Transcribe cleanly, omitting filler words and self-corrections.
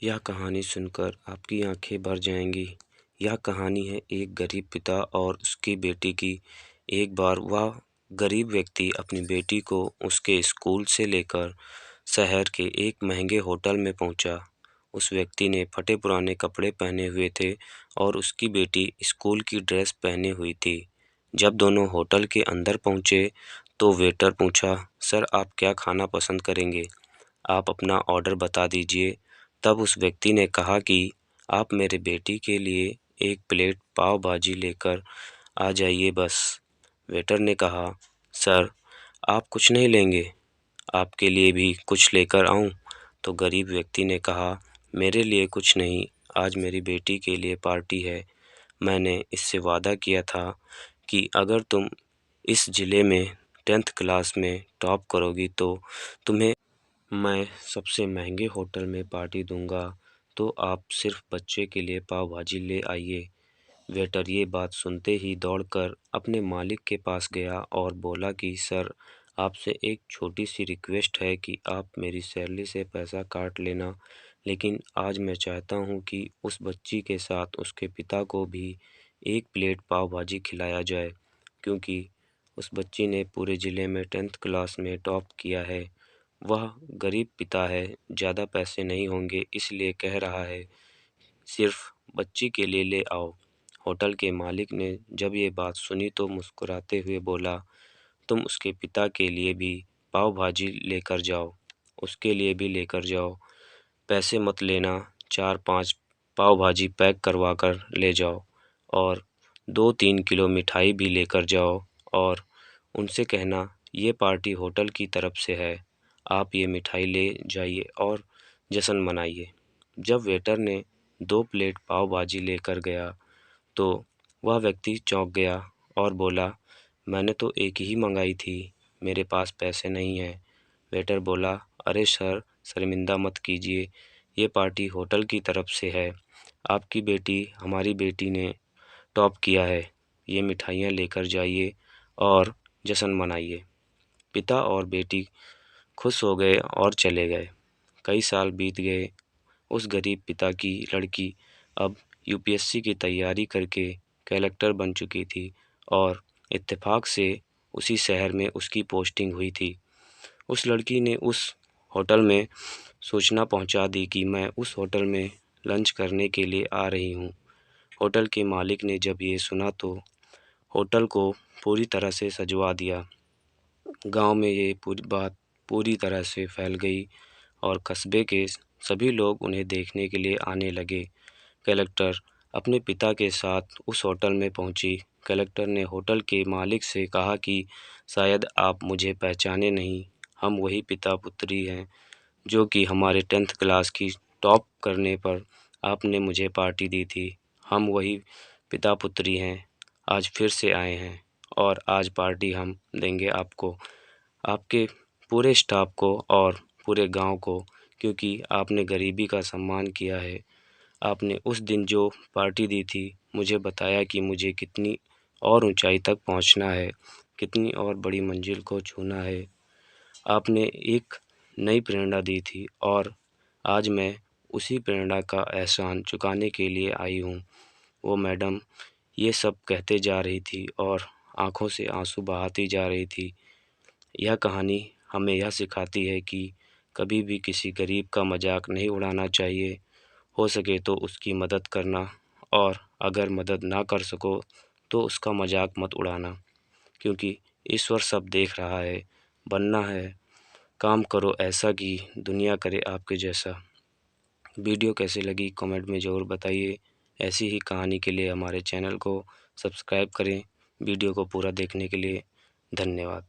यह कहानी सुनकर आपकी आंखें भर जाएंगी। यह कहानी है एक गरीब पिता और उसकी बेटी की। एक बार वह गरीब व्यक्ति अपनी बेटी को उसके स्कूल से लेकर शहर के एक महंगे होटल में पहुंचा। उस व्यक्ति ने फटे पुराने कपड़े पहने हुए थे और उसकी बेटी स्कूल की ड्रेस पहने हुई थी। जब दोनों होटल के अंदर पहुंचे तो वेटर पूछा, सर आप क्या खाना पसंद करेंगे? आप अपना ऑर्डर बता दीजिए। तब उस व्यक्ति ने कहा कि आप मेरे बेटी के लिए एक प्लेट पाव भाजी लेकर आ जाइए बस। वेटर ने कहा, सर आप कुछ नहीं लेंगे, आपके लिए भी कुछ लेकर आऊं? तो गरीब व्यक्ति ने कहा, मेरे लिए कुछ नहीं, आज मेरी बेटी के लिए पार्टी है। मैंने इससे वादा किया था कि अगर तुम इस ज़िले में 10th क्लास में टॉप करोगी तो तुम्हें मैं सबसे महंगे होटल में पार्टी दूंगा, तो आप सिर्फ बच्चे के लिए पाव भाजी ले आइए। वेटर ये बात सुनते ही दौड़कर अपने मालिक के पास गया और बोला कि सर आपसे एक छोटी सी रिक्वेस्ट है कि आप मेरी सैलरी से पैसा काट लेना, लेकिन आज मैं चाहता हूँ कि उस बच्ची के साथ उसके पिता को भी एक प्लेट पाव भाजी खिलाया जाए, क्योंकि उस बच्ची ने पूरे ज़िले में 10th क्लास में टॉप किया है। वह गरीब पिता है, ज़्यादा पैसे नहीं होंगे, इसलिए कह रहा है, सिर्फ बच्ची के लिए ले आओ। होटल के मालिक ने जब ये बात सुनी तो मुस्कुराते हुए बोला, तुम उसके पिता के लिए भी पाव भाजी लेकर जाओ, उसके लिए भी लेकर जाओ, पैसे मत लेना, 4-5 पाव भाजी पैक करवा कर ले जाओ और 2-3 किलो मिठाई भी लेकर जाओ और उनसे कहना ये पार्टी होटल की तरफ से है, आप ये मिठाई ले जाइए और जश्न मनाइए। जब वेटर ने 2 प्लेट पाव भाजी लेकर गया तो वह व्यक्ति चौंक गया और बोला, मैंने तो एक ही मंगाई थी, मेरे पास पैसे नहीं हैं। वेटर बोला, अरे सर शर्मिंदा मत कीजिए, ये पार्टी होटल की तरफ से है, आपकी बेटी हमारी बेटी ने टॉप किया है, ये मिठाइयाँ लेकर जाइए और जश्न मनाइए। पिता और बेटी खुश हो गए और चले गए। कई साल बीत गए। उस गरीब पिता की लड़की अब यूपीएससी की तैयारी करके कलेक्टर बन चुकी थी और इत्तेफाक से उसी शहर में उसकी पोस्टिंग हुई थी। उस लड़की ने उस होटल में सूचना पहुंचा दी कि मैं उस होटल में लंच करने के लिए आ रही हूं। होटल के मालिक ने जब ये सुना तो होटल को पूरी तरह से सजवा दिया। गांव में ये पूरी बात पूरी तरह से फैल गई और कस्बे के सभी लोग उन्हें देखने के लिए आने लगे। कलेक्टर अपने पिता के साथ उस होटल में पहुंची। कलेक्टर ने होटल के मालिक से कहा कि शायद आप मुझे पहचाने नहीं, हम वही पिता पुत्री हैं जो कि हमारे 10th क्लास की टॉप करने पर आपने मुझे पार्टी दी थी। हम वही पिता पुत्री हैं, आज फिर से आए हैं और आज पार्टी हम देंगे आपको, आपके पूरे स्टाफ को और पूरे गांव को, क्योंकि आपने गरीबी का सम्मान किया है। आपने उस दिन जो पार्टी दी थी, मुझे बताया कि मुझे कितनी और ऊंचाई तक पहुंचना है, कितनी और बड़ी मंजिल को छूना है। आपने एक नई प्रेरणा दी थी और आज मैं उसी प्रेरणा का एहसान चुकाने के लिए आई हूँ। वो मैडम ये सब कहते जा रही थी और आंखों से आंसू बहाती जा रही थी। यह कहानी हमें यह सिखाती है कि कभी भी किसी गरीब का मजाक नहीं उड़ाना चाहिए। हो सके तो उसकी मदद करना, और अगर मदद ना कर सको तो उसका मजाक मत उड़ाना, क्योंकि ईश्वर सब देख रहा है। बनना है, काम करो ऐसा कि दुनिया करे आपके जैसा। वीडियो कैसी लगी कमेंट में ज़रूर बताइए। ऐसी ही कहानी के लिए हमारे चैनल को सब्सक्राइब करें। वीडियो को पूरा देखने के लिए धन्यवाद।